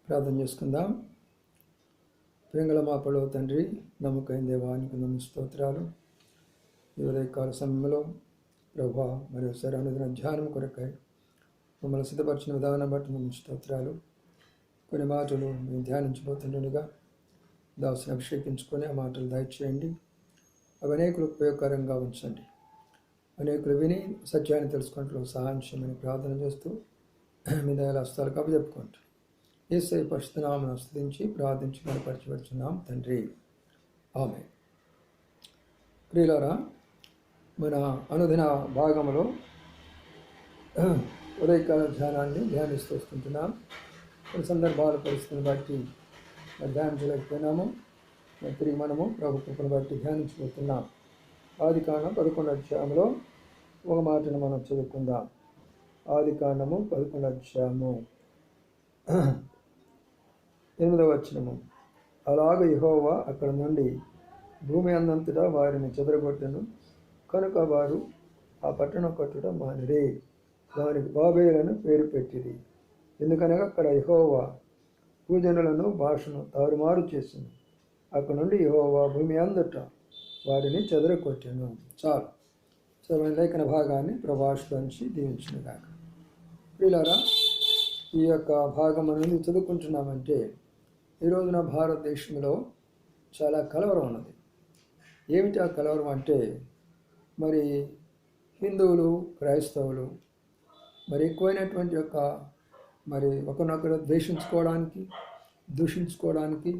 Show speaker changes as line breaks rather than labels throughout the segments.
ప్రార్థన చేసుకుందాం. ప్రేంగళ మా పడవ తండ్రి, నమ్మకైన దేవానికి స్తోత్రాలు. ఈ ఉదయకాల సమయంలో ప్రభా మరియు అనుదిన ధ్యానం కొరకై మమ్మల్ని సిద్ధపరిచిన విధానం బట్టి మేము స్తోత్రాలు. కొన్ని మాటలు మేము ధ్యానించబోతుండగా దాసుని అభిషేకించుకొని ఆ మాటలు దయచేయండి. అవి అనేకులు ఉపయోగకరంగా ఉంచండి. అనేకులు విని సత్యాన్ని తెలుసుకుంటూ సహాయం చేయమని ప్రార్థన చేస్తూ మీ దయల హస్తాలకు అప్పచెప్పుకుంటూ యేసయ్య పరిశుద్ధ నామమున స్తుతించి ప్రార్థించి కనపరచబడుచున్నాం తండ్రి, ఆమేన్. ప్రియులారా, మన అనుదిన భాగంలో ఉదయకాల ధ్యానాన్ని ధ్యానిస్తూ వస్తుంటున్నాం. కొన్ని సందర్భాల పరిస్థితిని బట్టి ధ్యానించలేకపోయినాము. తిరిగి మనము ప్రభు కృపను బట్టి ధ్యానించబోతున్నాం. ఆదికాండం 11వ అధ్యాయంలో ఒక మాటను మనం చదువుకుందాం. ఆదికాండము 11వ అధ్యాయము 8వ వచనము. అలాగ యెహోవా అక్కడ నుండి భూమి అందంతటా వారిని చెదరగొట్టెను, కనుక వారు ఆ పట్టణం కట్టుట మానిరి. దానికి బాబేలను పేరు పెట్టిరి. ఎందుకనగా అక్కడ యెహోవా భూజనులను భాషను తారుమారు చేసింది. అక్కడ నుండి యెహోవా భూమి అంతటా వారిని చెదరగొట్టెను. చాలు. సరైన లేఖన భాగాన్ని ప్రభాషించి దీవించునుగాక. ప్రియులారా, ఈ యొక్క భాగం మనం చదువుకుంటున్నామంటే ఈ రోజున భారతదేశంలో చాలా కలవరం ఉన్నది. ఏమిటి ఆ కలవరం అంటే, మరి హిందువులు క్రైస్తవులు మరి ఎక్కువైనటువంటి యొక్క మరి ఒకరినొకరు ద్వేషించుకోవడానికి, దూషించుకోవడానికి,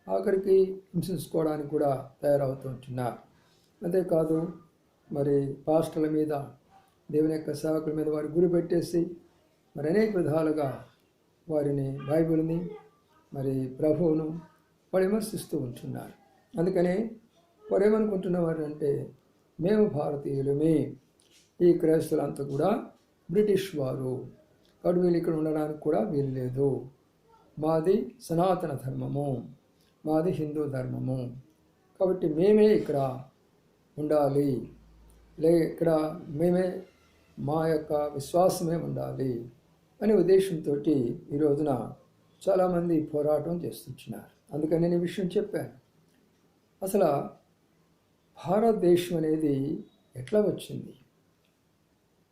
ఆఖరికి హింసించుకోవడానికి కూడా తయారవుతుంటున్నారు. అంతేకాదు, మరి పాస్టర్ల మీద, దేవుని యొక్క సేవకుల మీద వారి గురి పెట్టేసి మరి అనేక విధాలుగా వారిని, బైబిల్ని, మరి ప్రభువును వారు విమర్శిస్తూ ఉంటున్నారు. అందుకనే వారు ఏమనుకుంటున్నవారు అంటే, మేము భారతీయులమే, ఈ క్రైస్తవులంతా కూడా బ్రిటిష్ వారు, కాబట్టి వీళ్ళు ఇక్కడ ఉండడానికి కూడా వీలు లేదు, మాది సనాతన ధర్మము, మాది హిందూ ధర్మము, కాబట్టి మేమే ఇక్కడ ఉండాలి, ఇక్కడ మేమే, మా యొక్క విశ్వాసమే ఉండాలి అనే ఉద్దేశంతో ఈ రోజున చాలామంది పోరాటం చేస్తున్నారు. అందుకని నేను ఈ విషయం చెప్పాను. అసలు భారతదేశం అనేది ఎట్లా వచ్చింది,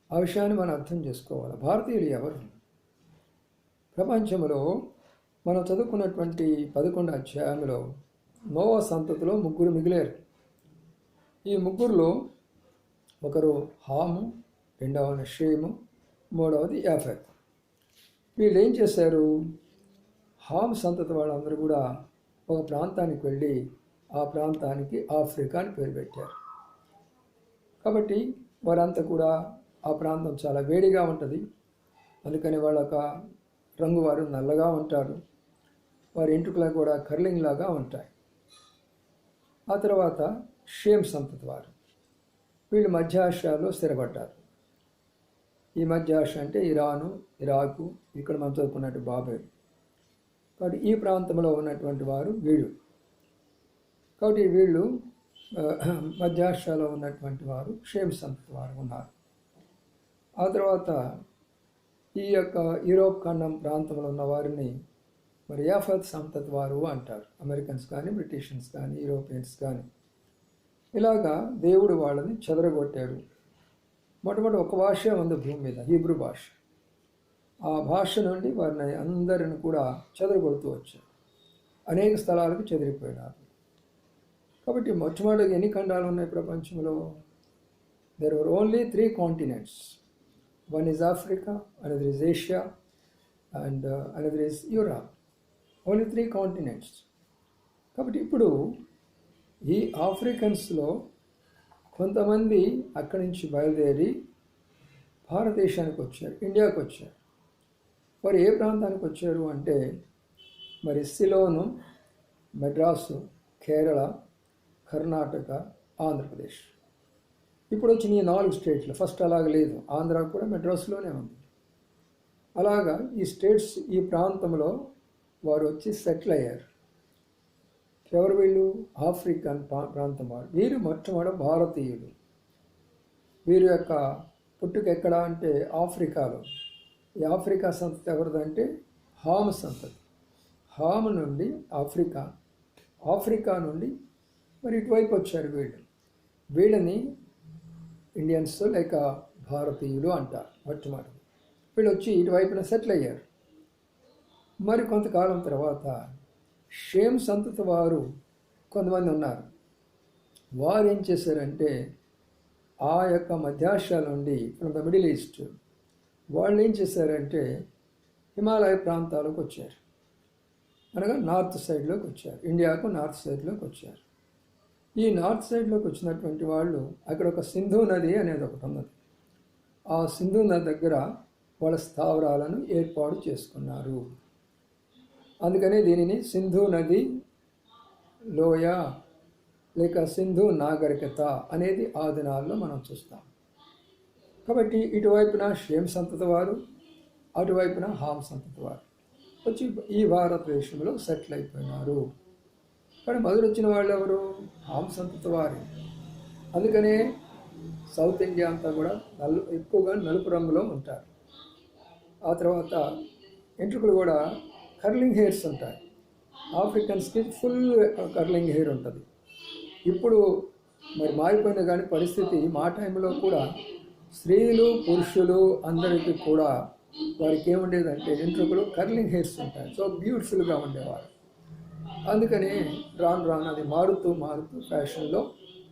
ఆ విషయాన్ని మనం అర్థం చేసుకోవాలి. భారతీయులు ఎవరు? ప్రపంచంలో మనం చదువుకున్నటువంటి 11వ అధ్యాయంలో నోవా సంతతిలో 3 మిగిలారు. ఈ 3లో ఒకరు హాము, రెండవది షేము, మూడవది యాఫెత్. వీళ్ళు ఏం చేశారు? హాము సంతతి వాళ్ళందరూ కూడా ఒక ప్రాంతానికి వెళ్ళి ఆ ప్రాంతానికి ఆఫ్రికా అని పేరు పెట్టారు. కాబట్టి వారంతా కూడా ఆ ప్రాంతం చాలా వేడిగా ఉంటుంది. అందుకని వాళ్ళ రంగు వారు నల్లగా ఉంటారు. వారి ఎంట్రుకలు కూడా కర్లింగ్ లాగా ఉంటాయి. ఆ తర్వాత షేమ్ సంతతి వారు, వీళ్ళు మధ్య ఆసియాలో స్థిరపడ్డారు. ఈ మధ్య ఆసియా అంటే ఇరాను, ఇరాకు, ఇక్కడ మనం చదువుకున్నట్టు బాబేలు. కాబట్టి ఈ ప్రాంతంలో ఉన్నటువంటి వారు వీళ్ళు. కాబట్టి వీళ్ళు మధ్య ఆసియాలో ఉన్నటువంటి వారు షేమ్ సంతతి వారు ఉన్నారు. ఆ తర్వాత ఈ యొక్క యూరోప్ ఖండం ప్రాంతంలో ఉన్న వారిని మరి యాఫెత్ సంతతి వారు అంటారు. అమెరికన్స్ కానీ, బ్రిటిషన్స్ కానీ, యూరోపియన్స్ కానీ. ఇలాగా దేవుడు వాళ్ళని చెదరగొట్టాడు. మొట్టమొదటి ఒక భాష ఉంది భూమి మీద, హీబ్రూ భాష. ఆ భాష నుండి వారిని అందరిని కూడా చెదరగొడుతూ వచ్చారు. అనేక స్థలాలకు చెదిరిపోయినారు. కాబట్టి మొట్టమొదటిగా ఎన్ని ఖండాలు ఉన్నాయి ప్రపంచంలో? There are only 3 continents. One is Africa, another is Asia, and another is Europe. Only 3 continents. కాబట్టి ఇప్పుడు ఈ ఆఫ్రికన్స్లో కొంతమంది అక్కడి నుంచి బయలుదేరి భారతదేశానికి వచ్చారు, ఇండియాకు వచ్చారు. వారు ఏ ప్రాంతానికి వచ్చారు అంటే, మరి సిలోను, మద్రాసు, కేరళ, కర్ణాటక, ఆంధ్రప్రదేశ్. ఇప్పుడు వచ్చిన ఈ 4 స్టేట్లు. ఫస్ట్ అలాగ లేదు, ఆంధ్ర కూడా మద్రాసులోనే ఉంది. అలాగా ఈ స్టేట్స్, ఈ ప్రాంతంలో వారు వచ్చి సెటిల్ అయ్యారు. ఎవరు వీళ్ళు? ఆఫ్రికన్ ప్రాంతం వారు. వీరు మొట్టమొదటి భారతీయులు. వీరి యొక్క పుట్టుక ఎక్కడ అంటే ఆఫ్రికాలో. ఈ ఆఫ్రికా సంతతి ఎవరిదంటే హాము సంతతి. హామ్ నుండి ఆఫ్రికా నుండి మరి ఇటువైపు వచ్చారు వీళ్ళని ఇండియన్స్ లేక భారతీయులు అంటారు మొట్టమొదటి. వీళ్ళు వచ్చి ఇటువైపున సెటిల్ అయ్యారు. మరి కొంతకాలం తర్వాత షేమ్ సంతతి వారు కొంతమంది ఉన్నారు. వారు ఏం చేశారంటే ఆ యొక్క మధ్యాసియా నుండి ఫ్రమ్ ద మిడిల్ ఈస్ట్ వాళ్ళు ఏం చేశారంటే హిమాలయ ప్రాంతాలకు వచ్చారు, అనగా నార్త్ సైడ్లోకి వచ్చారు. ఇండియాకు నార్త్ సైడ్లోకి వచ్చారు. ఈ నార్త్ సైడ్లోకి వచ్చినటువంటి వాళ్ళు అక్కడ ఒక సింధు నది అనేది ఒకటి ఉన్నది. ఆ సింధు నది దగ్గర వాళ్ళ స్థావరాలను ఏర్పాటు చేసుకున్నారు. అందుకనే దీనిని సింధు నది లోయ లేక సింధు నాగరికత అనేది ఆ దినాల్లో మనం చూస్తాం. కాబట్టి ఇటువైపున షేమ్ సంతతి వారు, అటువైపున హామ్ సంతతి వారు వచ్చి ఈ భారతదేశంలో సెటిల్ అయిపోయినారు. కానీ మొదలు వచ్చిన వాళ్ళు ఎవరు? హామ్ సంతతి వారు. అందుకనే సౌత్ ఇండియా అంతా కూడా ఎక్కువగా నలుపు రంగులో ఉంటారు. ఆ తర్వాత ఎంట్రుకలు కూడా కర్లింగ్ హెయిర్స్ ఉంటాయి. ఆఫ్రికన్స్కి ఫుల్ కర్లింగ్ హెయిర్ ఉంటుంది. ఇప్పుడు మరి మారిపోయిన కానీ పరిస్థితి మా టైంలో కూడా స్త్రీలు పురుషులు అందరికీ కూడా వారికి ఏముండేదంటే ఎంట్రుకలు కర్లింగ్ హెయిర్స్ ఉంటాయి. సో బ్యూటిఫుల్గా ఉండేవారు. అందుకని రాను అది మారుతూ ఫ్యాషన్లో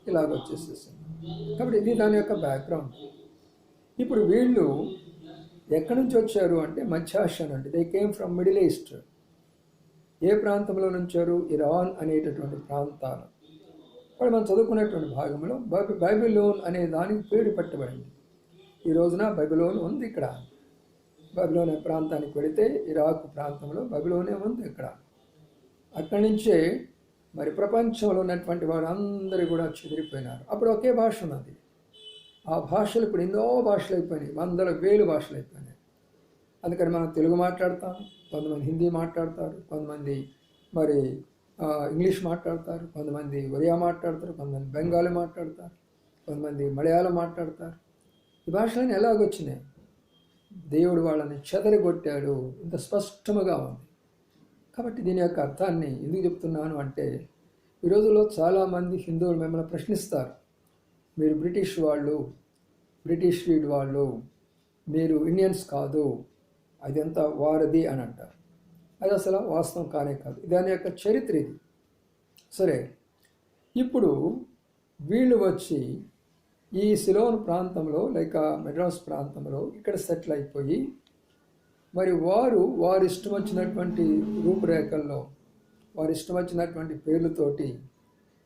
ఇలాగ వచ్చేసేసింది. కాబట్టి ఇది దాని యొక్క బ్యాక్గ్రౌండ్. ఇప్పుడు వీళ్ళు ఎక్కడి నుంచి వచ్చారు అంటే మధ్యాసియా నుండి. They came from Middle East. ఏ ప్రాంతంలో నుంచారు? ఇరాన్ అనేటటువంటి ప్రాంతాలు. ఇప్పుడు మనం చదువుకునేటువంటి భాగంలో బైబిలోన్ అనే దానికి పేరు పెట్టబడింది. ఈ రోజున బైబిలోన్ ఉంది ఇక్కడ. బైబిలోన్ ప్రాంతానికి వెళితే ఇరాక్ ప్రాంతంలో బైబిలోనే ఉంది ఇక్కడ. అక్కడి నుంచే మరి ప్రపంచంలో ఉన్నటువంటి వారందరూ కూడా చెదిరిపోయినారు. అప్పుడు ఒకే భాష ఉన్నది. ఆ భాషలు ఇప్పుడు ఎన్నో భాషలు అయిపోయినాయి, వందల వేలు భాషలు అయిపోయినాయి. అందుకని మనం తెలుగు మాట్లాడతాం, కొంతమంది హిందీ మాట్లాడతారు, కొంతమంది మరి ఇంగ్లీష్ మాట్లాడతారు, కొంతమంది ఒరియా మాట్లాడతారు, కొంతమంది బెంగాలీ మాట్లాడతారు, కొంతమంది మలయాళం మాట్లాడతారు. ఈ భాషలన్నీ ఎలాగొచ్చినాయి? దేవుడు వాళ్ళని చెదరగొట్టాడు. ఇంత స్పష్టముగా ఉంది. కాబట్టి దీని యొక్క అర్థాన్ని ఎందుకు చెప్తున్నాను అంటే, ఈ రోజుల్లో చాలామంది హిందువులు మిమ్మల్ని ప్రశ్నిస్తారు. మీరు బ్రిటిష్ వాళ్ళు, బ్రిటిష్ రీడ్ వాళ్ళు, మీరు ఇండియన్స్ కాదు, అదంతా వారది అని అంటారు. అది అసలు వాస్తవం కానే కాదు. దాని యొక్క చరిత్ర ఇది. సరే, ఇప్పుడు వీళ్ళు వచ్చి ఈ సిలోన్ ప్రాంతంలో లేక మెడ్రాస్ ప్రాంతంలో ఇక్కడ సెటిల్ అయిపోయి మరి వారు ఇష్టం వచ్చినటువంటి రూపురేఖల్లో, వారు ఇష్టం వచ్చినటువంటి పేర్లతోటి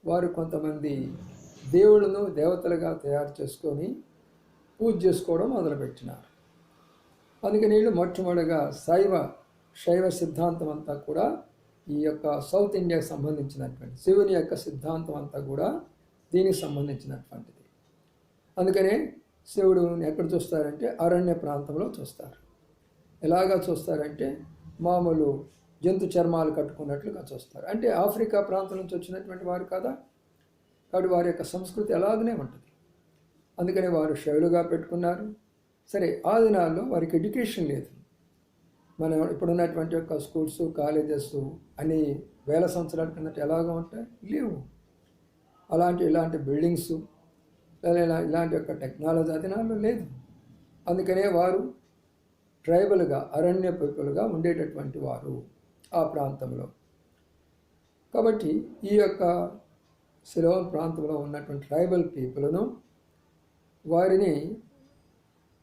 వారు కొంతమంది దేవుళ్ళను దేవతలుగా తయారు చేసుకొని పూజ చేసుకోవడం మొదలుపెట్టినారు. అందుకని వీళ్ళు మొట్టమొదటిగా శైవ సిద్ధాంతం అంతా కూడా ఈ యొక్క సౌత్ ఇండియాకి సంబంధించినటువంటి శివుని యొక్క సిద్ధాంతం అంతా కూడా దీనికి సంబంధించినటువంటిది. అందుకనే శివుడు ఎక్కడ చూస్తారంటే అరణ్య ప్రాంతంలో చూస్తారు. ఎలాగా చూస్తారంటే మామూలు జంతు చర్మాలు కట్టుకున్నట్లుగా చూస్తారు. అంటే ఆఫ్రికా ప్రాంతం నుంచి వచ్చినటువంటి వారు కదా, కాబట్టి వారి యొక్క సంస్కృతి ఎలాగనే ఉంటుంది. అందుకని వారు శైలుగా పెట్టుకున్నారు. సరే, ఆ దినాల్లో వారికి ఎడ్యుకేషన్ లేదు. మనం ఇప్పుడున్నటువంటి యొక్క స్కూల్స్, కాలేజెస్ అన్ని వేల సంవత్సరాల కిందట ఎలాగ ఉంటాయి? లేవు. ఇలాంటి బిల్డింగ్స్, ఇలాంటి యొక్క టెక్నాలజీ ఆ దినాల్లో లేదు. అందుకనే వారు ట్రైబల్గా, అరణ్య పీపుల్గా ఉండేటటువంటి వారు ఆ ప్రాంతంలో. కాబట్టి ఈ యొక్క సిలోన్ ప్రాంతంలో ఉన్నటువంటి ట్రైబల్ పీపుల్ను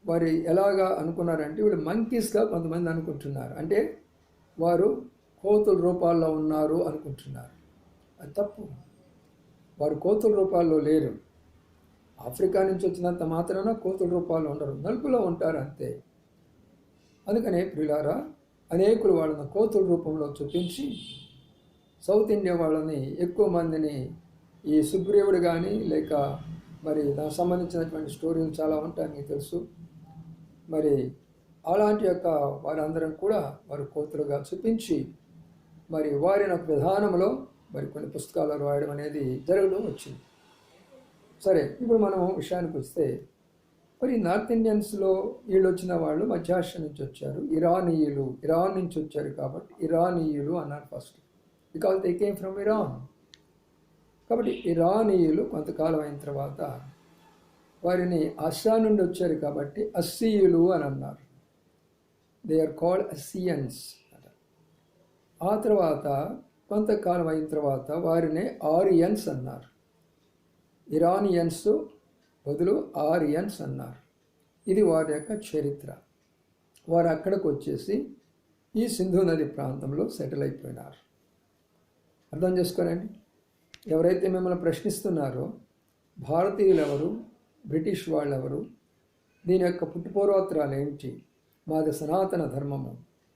వారు ఎలాగా అనుకున్నారంటే, వీళ్ళు మంకీస్గా కొంతమంది అనుకుంటున్నారు. అంటే వారు కోతుల రూపాల్లో ఉన్నారు అనుకుంటున్నారు. అది తప్పు. వారు కోతుల రూపాల్లో లేరు. ఆఫ్రికా నుంచి వచ్చినంత మాత్రాన కోతుల రూపాల్లో ఉండరు, నలుపులో ఉంటారు అంతే. అందుకనే ప్రియులారా, అనేకులు వాళ్ళని కోతుల రూపంలో చూపించి సౌత్ ఇండియా వాళ్ళని ఎక్కువ మందిని ఈ సుగ్రీవుడు కానీ లేక మరి దానికి సంబంధించినటువంటి స్టోరీలు చాలా ఉంటాయి, మీకు తెలుసు. మరి అలాంటి యొక్క వారందరం కూడా వారు కోతులుగా చూపించి మరి వారిని ఒక విధానంలో మరి కొన్ని పుస్తకాలు రాయడం అనేది జరగడం వచ్చింది. సరే, ఇప్పుడు మనం విషయానికి వస్తే మరి నార్త్ ఇండియన్స్లో వీళ్ళు వచ్చిన వాళ్ళు మధ్యాసియా నుంచి వచ్చారు, ఇరానీయులు, ఇరాన్ నుంచి వచ్చారు కాబట్టి ఇరానీయులు అన్నారు first, because they came from Iran. కాబట్టి ఇరానీయులు కొంతకాలం అయిన తర్వాత వారిని ఆసియా నుండి వచ్చారు కాబట్టి అస్సీయులు అని అన్నారు. They are called Assyrians. ఆ తర్వాత కొంతకాలం అయిన తర్వాత వారిని ఆరియన్స్ అన్నారు. ఇరానియన్స్ బదులు ఆరియన్స్ అన్నారు. ఇది వారి యొక్క చరిత్ర. వారు అక్కడికి వచ్చేసి ఈ సింధు నది ప్రాంతంలో సెటిల్ అయిపోయినారు. అర్థం చేసుకోనండి. ఎవరైతే మిమ్మల్ని ప్రశ్నిస్తున్నారో భారతీయులు ఎవరు, బ్రిటిష్ వాళ్ళు ఎవరు, దీని యొక్క పుట్టుపూర్వోత్తరాలు ఏంటి, మాది సనాతన ధర్మము,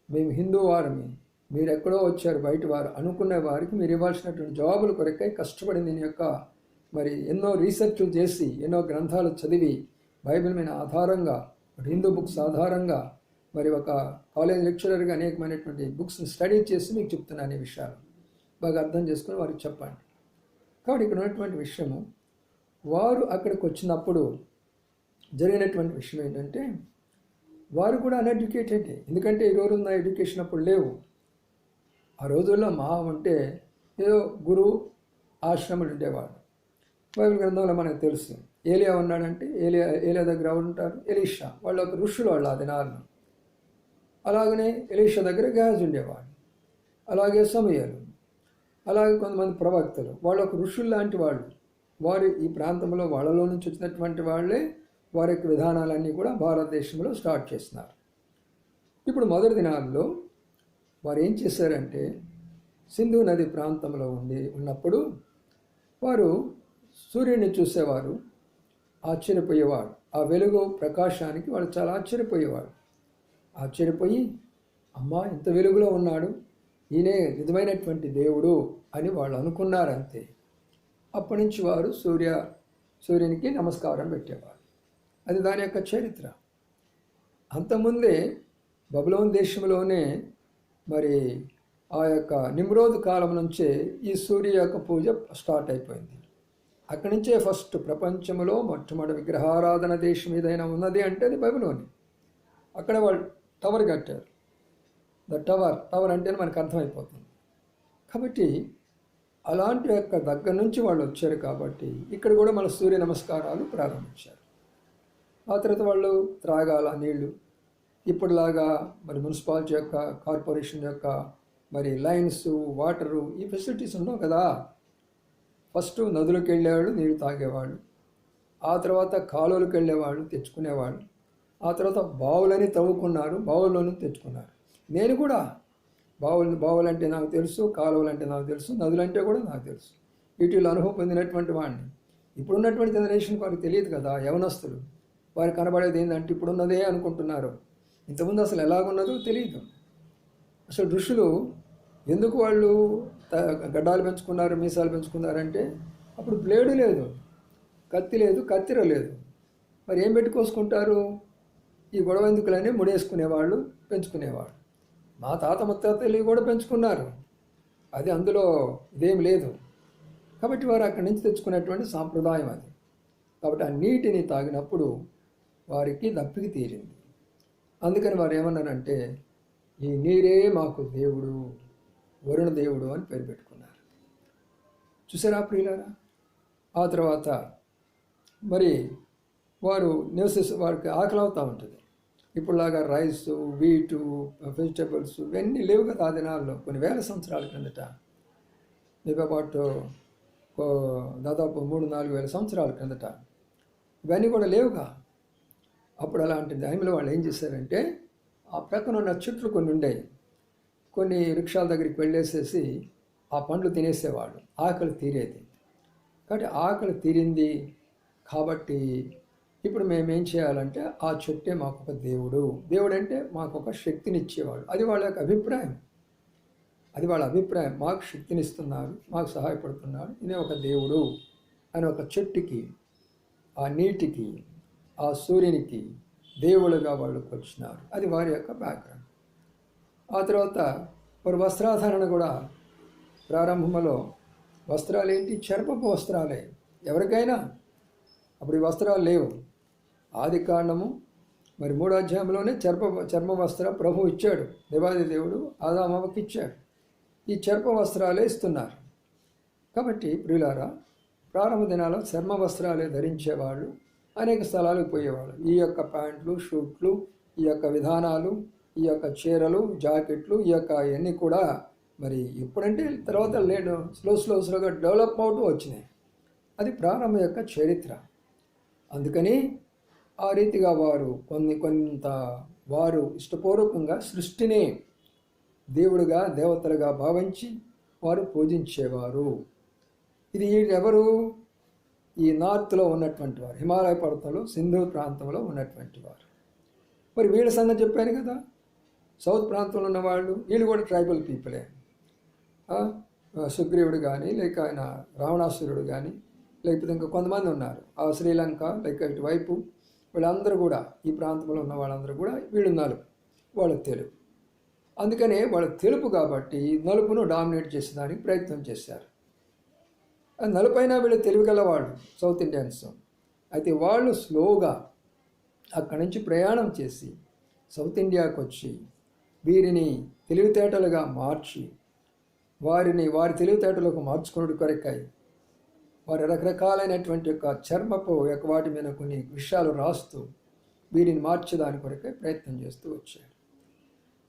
మేము హిందూ వారమి, మీరు ఎక్కడో వచ్చారు బయట వారు అనుకునే వారికి మీరు ఇవ్వాల్సినటువంటి జవాబుల కొరకై కష్టపడి దీని యొక్క మరి ఎన్నో రీసెర్చ్లు చేసి ఎన్నో గ్రంథాలు చదివి బైబిల్ మీద ఆధారంగా హిందూ బుక్స్ ఆధారంగా మరి ఒక కాలేజ్ లెక్చరర్గా అనేకమైనటువంటి బుక్స్ని స్టడీ చేసి మీకు చెప్తున్నాను ఈ విషయాలు బాగా అర్థం చేసుకుని వారికి చెప్పండి. కాబట్టి ఇక్కడ ఉన్నటువంటి విషయము వారు అక్కడికి వచ్చినప్పుడు జరిగినటువంటి విషయం ఏంటంటే వారు కూడా అన్ఎడ్యుకేటెడ్. ఎందుకంటే ఈ రోజున్న ఎడ్యుకేషన్ అప్పుడు లేవు. ఆ రోజుల్లో మహా అంటే ఏదో గురువు ఆశ్రములు ఉండేవాడు. బైబిల్ గ్రంథంలో మనకు తెలుసు ఏలియా ఉన్నాడంటే ఏలియా దగ్గర ఎవరు ఉంటారు, ఎలీషా, వాళ్ళ ఒక ఋషులు వాళ్ళు ఆ దినాలను. అలాగనే ఎలీషా దగ్గర గేహజీ ఉండేవాడు, అలాగే సమూయేలు, అలాగే కొంతమంది ప్రవక్తలు, వాళ్ళ ఒక ఋషులు లాంటి వాళ్ళు. వారు ఈ ప్రాంతంలో వాళ్ళలో నుంచి వచ్చినటువంటి వాళ్ళే వారి యొక్క విధానాలన్నీ కూడా భారతదేశంలో స్టార్ట్ చేస్తున్నారు. ఇప్పుడు మొదటి దినాల్లో వారు ఏం చేశారంటే సింధు నది ప్రాంతంలో ఉన్నప్పుడు వారు సూర్యుడిని చూసేవారు, ఆశ్చర్యపోయేవాడు. ఆ వెలుగు ప్రకాశానికి వాళ్ళు చాలా ఆశ్చర్యపోయేవాడు. ఆశ్చర్యపోయి అమ్మా ఇంత వెలుగులో ఉన్నాడు, ఈయనే నిజమైనటువంటి దేవుడు అని వాళ్ళు అనుకున్నారు అంతే. అప్పటి నుంచి వారు సూర్యునికి నమస్కారం పెట్టేవారు. అది దాని యొక్క చరిత్ర. అంతకుముందే బబులోన్ దేశంలోనే మరి ఆ యొక్క నిమ్రోద్ కాలం నుంచే ఈ సూర్య యొక్క పూజ స్టార్ట్ అయిపోయింది. అక్కడి నుంచే ఫస్ట్ ప్రపంచంలో మొట్టమొదటి విగ్రహారాధన దేశం ఏదైనా ఉన్నది అంటే అది బబులోని. అక్కడ వాళ్ళు టవర్ కట్టారు. టవర్ అంటేనే మనకు అర్థమైపోతుంది. కాబట్టి అలాంటి యొక్క దగ్గర నుంచి వాళ్ళు వచ్చారు కాబట్టి ఇక్కడ కూడా మన సూర్య నమస్కారాలు ప్రారంభించారు. ఆ తర్వాత వాళ్ళు త్రాగాల నీళ్లు ఇప్పుడులాగా మరి మున్సిపాలిటీ యొక్క కార్పొరేషన్ యొక్క మరి లైన్స్ వాటరు ఈ ఫెసిలిటీస్ ఉండవు కదా. ఫస్ట్ నదులకు వెళ్ళేవాళ్ళు నీళ్ళు తాగేవాళ్ళు, ఆ తర్వాత కాలువలకు వెళ్ళేవాళ్ళు తెచ్చుకునేవాళ్ళు, ఆ తర్వాత బావులని తవ్వుకున్నారు, బావుల్లోని తెచ్చుకున్నారు. నేను కూడా బావులు అంటే నాకు తెలుసు, కాలువలు అంటే నాకు తెలుసు, నదులంటే కూడా నాకు తెలుసు. వీటిలో అనుభవం పొందినటువంటి వాడిని. ఇప్పుడున్నటువంటి జనరేషన్కి వారికి తెలియదు కదా. యవనస్తులు వారికి కనబడేది ఏంటంటే ఇప్పుడున్నదే అనుకుంటున్నారు. ఇంతకుముందు అసలు ఎలాగున్నదో తెలియదు. అసలు ఋషులు ఎందుకు వాళ్ళు గడ్డాలు పెంచుకున్నారు, మీసాలు పెంచుకున్నారంటే అప్పుడు బ్లేడు లేదు, కత్తి లేదు, కత్తిర లేదు. మరి ఏం పెట్టుకోసుకుంటారు? ఈ గొడవ ఎందుకులని ముడేసుకునేవాళ్ళు, పెంచుకునేవాళ్ళు. మా తాత ముత్తాతలు కూడా పెంచుకున్నారు, అది అందులో ఇదేం లేదు. కాబట్టి వారు అక్కడి నుంచి తెచ్చుకునేటువంటి సాంప్రదాయం అది. కాబట్టి ఆ నీటిని తాగినప్పుడు వారికి దప్పికి తీరింది. అందుకని వారు ఏమన్నారంటే ఈ నీరే మాకు దేవుడు, వరుణ దేవుడు అని పేరు పెట్టుకున్నారు. చూసారా ప్రియులారా? ఆ తర్వాత మరి వారు వారికి ఆకలి అవుతూ ఉంటుంది. ఇప్పుడులాగా రైస్, వీటు, వెజిటబుల్స్ ఇవన్నీ లేవు కదా ఆ దినాల్లో. కొన్ని వేల సంవత్సరాల కిందట, మీకు అబౌట్ దాదాపు 3-4 వేల సంవత్సరాల కిందట ఇవన్నీ కూడా లేవుగా. అప్పుడు అలాంటి టైంలో వాళ్ళు ఏం చేశారంటే ఆ ప్రక్కన ఉన్న చెట్లు కొన్ని ఉండేవి, కొన్ని వృక్షాల దగ్గరికి వెళ్ళేసేసి ఆ పండ్లు తినేసేవాడు. ఆకలి తీరేది. కాబట్టి ఆకలి తీరింది కాబట్టి ఇప్పుడు మేమేం చేయాలంటే ఆ చెట్టే మాకు ఒక దేవుడు, దేవుడు అంటే మాకు ఒక శక్తినిచ్చేవాడు. అది వాళ్ళ యొక్క అభిప్రాయం. అది వాళ్ళ అభిప్రాయం. మాకు శక్తినిస్తున్నారు, మాకు సహాయపడుతున్నాడు, ఇదే ఒక దేవుడు అని ఒక చెట్టుకి, ఆ నీటికి, ఆ సూర్యునికి దేవుళ్ళుగా వాళ్ళు కొలిచినారు. అది వారి యొక్క బ్యాక్గ్రౌండ్. ఆ తర్వాత వారి వస్త్రాధారణ కూడా ప్రారంభంలో వస్త్రాలు ఏంటి? చర్మపు వస్త్రాలే ఎవరికైనా. అప్పుడు ఈ వస్త్రాలు లేవు. ఆది కాండము మరి 3వ అధ్యాయంలోనే చర్మ వస్త్ర ప్రభు ఇచ్చాడు. దేవాది దేవుడు ఆదామవకి ఇచ్చాడు. ఈ చర్మ వస్త్రాలే ఇస్తున్నారు. కాబట్టి ప్రియులారా, ప్రారంభ దినాల్లో చర్మ వస్త్రాలే ధరించేవాళ్ళు, అనేక స్థలాలకు పోయేవాళ్ళు. ఈ యొక్క ప్యాంట్లు, షూట్లు, ఈ యొక్క విధానాలు, ఈ యొక్క చీరలు, జాకెట్లు, ఈ యొక్క ఇవన్నీ కూడా మరి ఇప్పుడంటే తర్వాత స్లోగా డెవలప్ అవుతూ వచ్చినాయి. అది ప్రారంభం యొక్క చరిత్ర. అందుకని ఆ రీతిగా వారు కొంత వారు ఇష్టపూర్వకంగా సృష్టిని దేవుడుగా దేవతలుగా భావించి వారు పూజించేవారు. ఇది ఎవరు? ఈ నార్త్లో ఉన్నటువంటి వారు, హిమాలయ పర్వతంలో సింధు ప్రాంతంలో ఉన్నటువంటి వారు. మరి వీళ్ళ సంగతి చెప్పాను కదా, సౌత్ ప్రాంతంలో ఉన్నవాళ్ళు, వీళ్ళు కూడా ట్రైబల్ పీపులే. సుగ్రీవుడు కానీ, లేక ఆయన రావణాసురుడు కానీ, లేకపోతే ఇంకా కొంతమంది ఉన్నారు ఆ శ్రీలంక, లేక ఇటువైపు వీళ్ళందరూ కూడా, ఈ ప్రాంతంలో ఉన్న వాళ్ళందరూ కూడా వీళ్ళు నలుపు, వాళ్ళు తెలుపు. అందుకనే వాళ్ళు తెలుపు కాబట్టి నలుపును డామినేట్ చేసేదానికి ప్రయత్నం చేశారు. నలుపైన వీళ్ళు తెలివిగల వాళ్ళు సౌత్ ఇండియన్స్. అయితే వాళ్ళు స్లోగా అక్కడి నుంచి ప్రయాణం చేసి సౌత్ ఇండియాకు వచ్చి వీరిని తెలివితేటలుగా మార్చి వారి తెలివితేటలకు మార్చుకున్నట్టు కొరకాయి వారి రకరకాలైనటువంటి యొక్క చర్మపు యొక్క వాటి మీద కొన్ని విషయాలు రాస్తూ వీరిని మార్చేదాని కొరకై ప్రయత్నం చేస్తూ వచ్చాడు.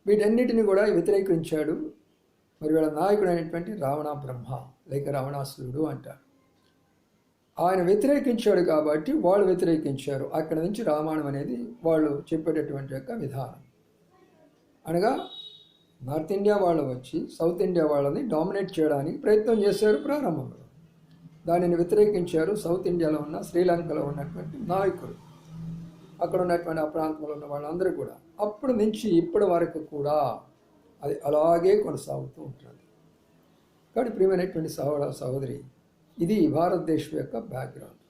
వీటన్నిటిని కూడా వ్యతిరేకించాడు మరి వీళ్ళ నాయకుడు అయినటువంటి రావణ బ్రహ్మ, లేక రావణాసురుడు అంటారు. ఆయన వ్యతిరేకించాడు కాబట్టి వాళ్ళు వ్యతిరేకించారు. అక్కడి నుంచి రామాయణం అనేది వాళ్ళు చెప్పేటటువంటి యొక్క విధానం. అనగా నార్త్ ఇండియా వాళ్ళు వచ్చి సౌత్ ఇండియా వాళ్ళని డామినేట్ చేయడానికి ప్రయత్నం చేశారు ప్రారంభంలో. దానిని వ్యతిరేకించారు సౌత్ ఇండియాలో ఉన్న శ్రీలంకలో ఉన్నటువంటి నాయకులు, అక్కడ ఉన్నటువంటి ఆ ప్రాంతంలో ఉన్న వాళ్ళందరూ కూడా. అప్పటి నుంచి ఇప్పటి వరకు కూడా అది అలాగే కొనసాగుతూ ఉంటుంది. కాబట్టి ప్రియమైనటువంటి సహోదరి, ఇది భారతదేశం యొక్క బ్యాక్గ్రౌండ్.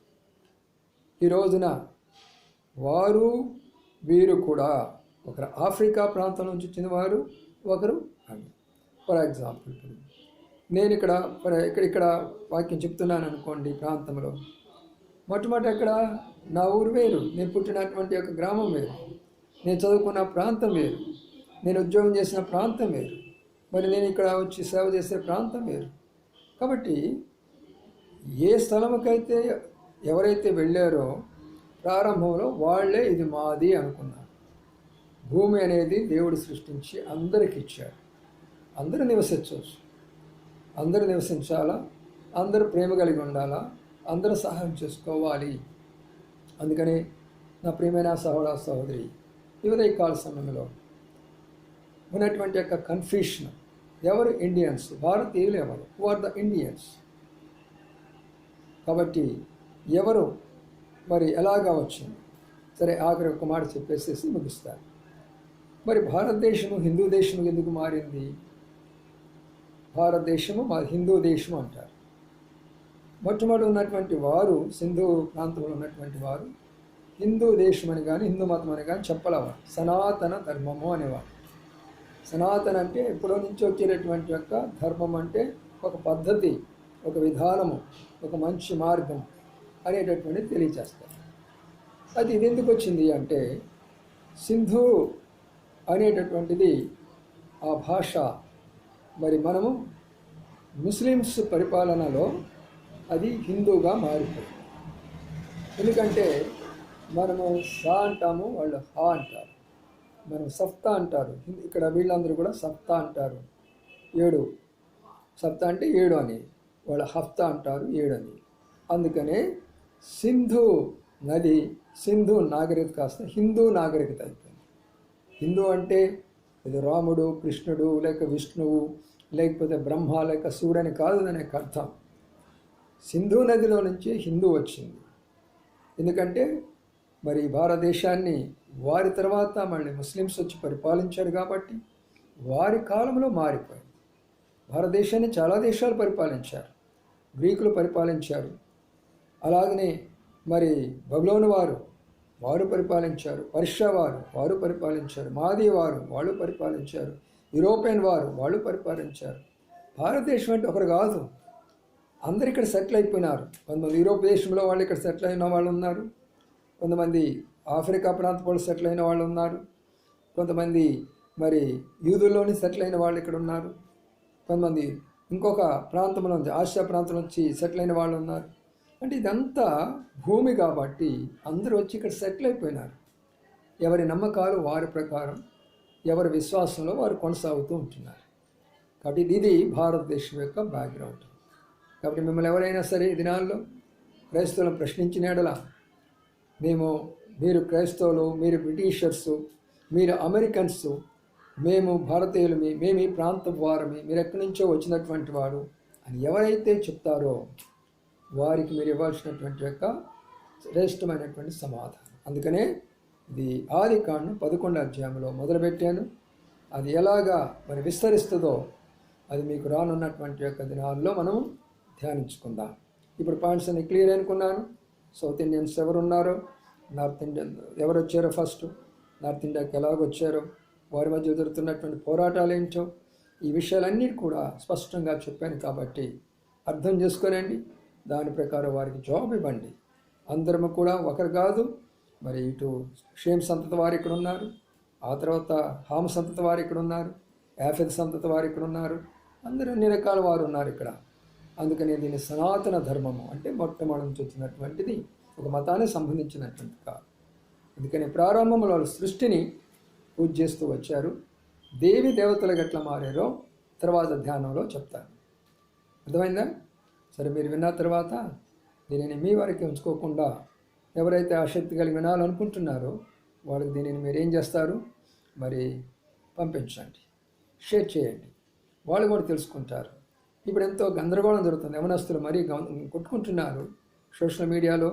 ఈ రోజున వీరు కూడా ఒకరు ఆఫ్రికా ప్రాంతం నుంచి వచ్చిన వారు, ఒకరు ఫర్ ఎగ్జాంపుల్ నేను ఇక్కడ వాక్యం చెప్తున్నాను అనుకోండి. ప్రాంతంలో మొట్టమొదటి అక్కడ నా ఊరు వేరు, నేను పుట్టినటువంటి యొక్క గ్రామం వేరు, నేను చదువుకున్న ప్రాంతం వేరు, నేను ఉద్యోగం చేసిన ప్రాంతం వేరు, మరి నేను ఇక్కడ వచ్చి సేవ చేసే ప్రాంతం వేరు. కాబట్టి ఏ స్థలముకైతే ఎవరైతే వెళ్ళారో ప్రారంభంలో వాళ్ళే ఇది మాది అనుకున్నారు. భూమి అనేది దేవుడు సృష్టించి అందరికి ఇచ్చాడు. అందరూ నివసించవచ్చు, అందరూ నివసించాలా, అందరూ ప్రేమ కలిగి ఉండాలా, అందరూ సహాయం చేసుకోవాలి. అందుకని నా ప్రియమైన సహోదరి, ఈ కాల సమయంలో ఉన్నటువంటి యొక్క కన్ఫ్యూషన్, ఎవరు ఇండియన్స్, భారతీయులు ఎవరు, హూ ఆర్ ద ఇండియన్స్. కాబట్టి ఎవరు మరి ఎలాగా వచ్చింది, సరే ఆఖరి ఒక మాట చెప్పేసేసి ముగిస్తారు. మరి భారతదేశము హిందూ దేశం ఎందుకు మారింది? భారతదేశము మా హిందూ దేశం అంటారు. మొట్టమొదటి ఉన్నటువంటి వారు సింధు ప్రాంతంలో ఉన్నటువంటి వారు హిందూ దేశం అని కానీ హిందూ మతం అని కానీ చెప్పలేవారు. సనాతన ధర్మము అనేవారు. సనాతన అంటే ఎప్పుడో నుంచి వచ్చేటటువంటి యొక్క ధర్మం అంటే ఒక పద్ధతి, ఒక విధానము, ఒక మంచి మార్గం అనేటటువంటిది తెలియజేస్తారు. అది ఇది ఎందుకు వచ్చింది అంటే సింధు అనేటటువంటిది ఆ భాష మరి మనము ముస్లిమ్స్ పరిపాలనలో అది హిందూగా మారిపోయింది. ఎందుకంటే మనము సా అంటాము, వాళ్ళు హా అంటారు. మనం సప్తా అంటారు, ఇక్కడ వీళ్ళందరూ కూడా సప్తా అంటారు. 7 సప్తా అంటే 7 అని, వాళ్ళ హఫ్తా అంటారు 7 అని. అందుకనే సింధు నది, సింధు నాగరికత కాస్త హిందూ నాగరికత అయిపోయింది. హిందూ అంటే ఇది రాముడు, కృష్ణుడు, లేక విష్ణువు, లేకపోతే బ్రహ్మ, లేక శివుడని కాదు దానికి అర్థం. సింధు నదిలో నుంచి హిందూ వచ్చింది. ఎందుకంటే మరి భారతదేశాన్ని వారి తర్వాత మళ్ళీ ముస్లిమ్స్ వచ్చి పరిపాలించారు కాబట్టి వారి కాలంలో మారిపోయింది. భారతదేశాన్ని చాలా దేశాలు పరిపాలించారు. గ్రీకులు పరిపాలించారు, అలాగనే మరి బబులోను వారు పరిపాలించారు, పర్షియా వారు పరిపాలించారు, మాదీ వాళ్ళు పరిపాలించారు, యూరోపియన్ వాళ్ళు పరిపాలించారు. భారతదేశం అంటే ఒకరు కాదు, అందరు ఇక్కడ సెటిల్ అయిపోయినారు. కొంతమంది యూరోప్ దేశంలో వాళ్ళు ఇక్కడ సెటిల్ అయిన వాళ్ళు ఉన్నారు, కొంతమంది ఆఫ్రికా ప్రాంత వాళ్ళు సెటిల్ అయిన వాళ్ళు ఉన్నారు, కొంతమంది మరి యూదుల్లోని సెటిల్ అయిన వాళ్ళు ఇక్కడ ఉన్నారు, కొంతమంది ఇంకొక ప్రాంతంలో నుంచి ఆసియా ప్రాంతం నుంచి సెటిల్ అయిన వాళ్ళు ఉన్నారు. అంటే ఇదంతా భూమి కాబట్టి అందరూ వచ్చి ఇక్కడ సెటిల్ అయిపోయినారు. ఎవరి నమ్మకాలు వారి ప్రకారం, ఎవరి విశ్వాసంలో వారు కొనసాగుతూ ఉంటున్నారు. కాబట్టి ఇది భారతదేశం యొక్క బ్యాక్గ్రౌండ్. కాబట్టి మిమ్మల్ని ఎవరైనా సరే ఈ దినాల్లో క్రైస్తవులను ప్రశ్నించిన ఎడల మీరు క్రైస్తవులు, మీరు బ్రిటిషర్సు, మీరు అమెరికన్స్, మేము భారతీయులమి, మేము ఈ ప్రాంతం వారమి, మీరు ఎక్కడి నుంచో వచ్చినటువంటి వారు అని ఎవరైతే చెప్తారో వారికి మీరు ఇవ్వాల్సినటువంటి యొక్క శ్రేష్టమైనటువంటి సమాధానం. అందుకనే ఇది ఆదికాండం 11వ అధ్యాయంలో మొదలుపెట్టాను. అది ఎలాగా మరి విస్తరిస్తుందో అది మీకు రానున్నటువంటి యొక్క దినాల్లో మనం ధ్యానించుకుందాం. ఇప్పుడు పాయింట్స్ అన్ని క్లియర్ అనుకున్నాను. సౌత్ ఇండియన్స్ ఎవరు ఉన్నారో, నార్త్ ఇండియన్ ఎవరు వచ్చారో, ఫస్ట్ నార్త్ ఇండియాకి ఎలాగొచ్చారో, వారి మధ్య ఎదురుతున్నటువంటి పోరాటాలు ఏంటో, ఈ విషయాలన్నీ కూడా స్పష్టంగా చెప్పాను. కాబట్టి అర్థం చేసుకోనండి, దాని ప్రకారం వారికి జవాబు ఇవ్వండి. అందరము కూడా ఒకరు కాదు. మరి ఇటు షేమ్ సంతతి వారు ఇక్కడ ఉన్నారు, ఆ తర్వాత హామ్ సంతతి వారు ఇక్కడ ఉన్నారు, యాఫెద్ సంతతి వారు ఇక్కడ ఉన్నారు, అందరూ అన్ని రకాల వారు ఉన్నారు ఇక్కడ. అందుకని దీన్ని సనాతన ధర్మము అంటే మొట్టమొదటి వచ్చినటువంటిది, ఒక మతానికి సంబంధించినటువంటి కాదు. అందుకని ప్రారంభంలో వాళ్ళు సృష్టిని పూజ చేస్తూ వచ్చారు. దేవి దేవతలకు ఎట్లా మారారో తర్వాత ధ్యానంలో చెప్తాను. అర్థమైందా? సరే, మీరు విన్న తర్వాత దీనిని మీ వారికి ఉంచుకోకుండా ఎవరైతే ఆసక్తి కలిగి వినాలనుకుంటున్నారో వాళ్ళకి దీనిని మీరు ఏం చేస్తారు, మరి పంపించండి, షేర్ చేయండి, వాళ్ళు కూడా తెలుసుకుంటారు. ఇప్పుడు ఎంతో గందరగోళం జరుగుతుంది, యవనస్తులు మరీ కొట్టుకుంటున్నారు సోషల్ మీడియాలో.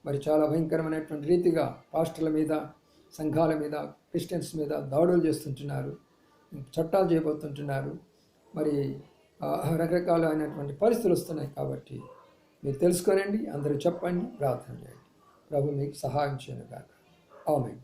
మరి చాలా భయంకరమైనటువంటి రీతిగా పాస్టర్ల మీద, సంఘాల మీద, క్రిస్టియన్స్ మీద దాడులు చేస్తుంటున్నారు, చట్టాలు చేయబోతుంటున్నారు. మరి రకరకాలైనటువంటి పరిస్థితులు వస్తున్నాయి. కాబట్టి మీరు తెలుసుకోనండి, అందరూ చెప్పండి, ప్రార్థన చేయండి. ప్రభు మీకు సహాయం చేయను గాక. ఆమేన్.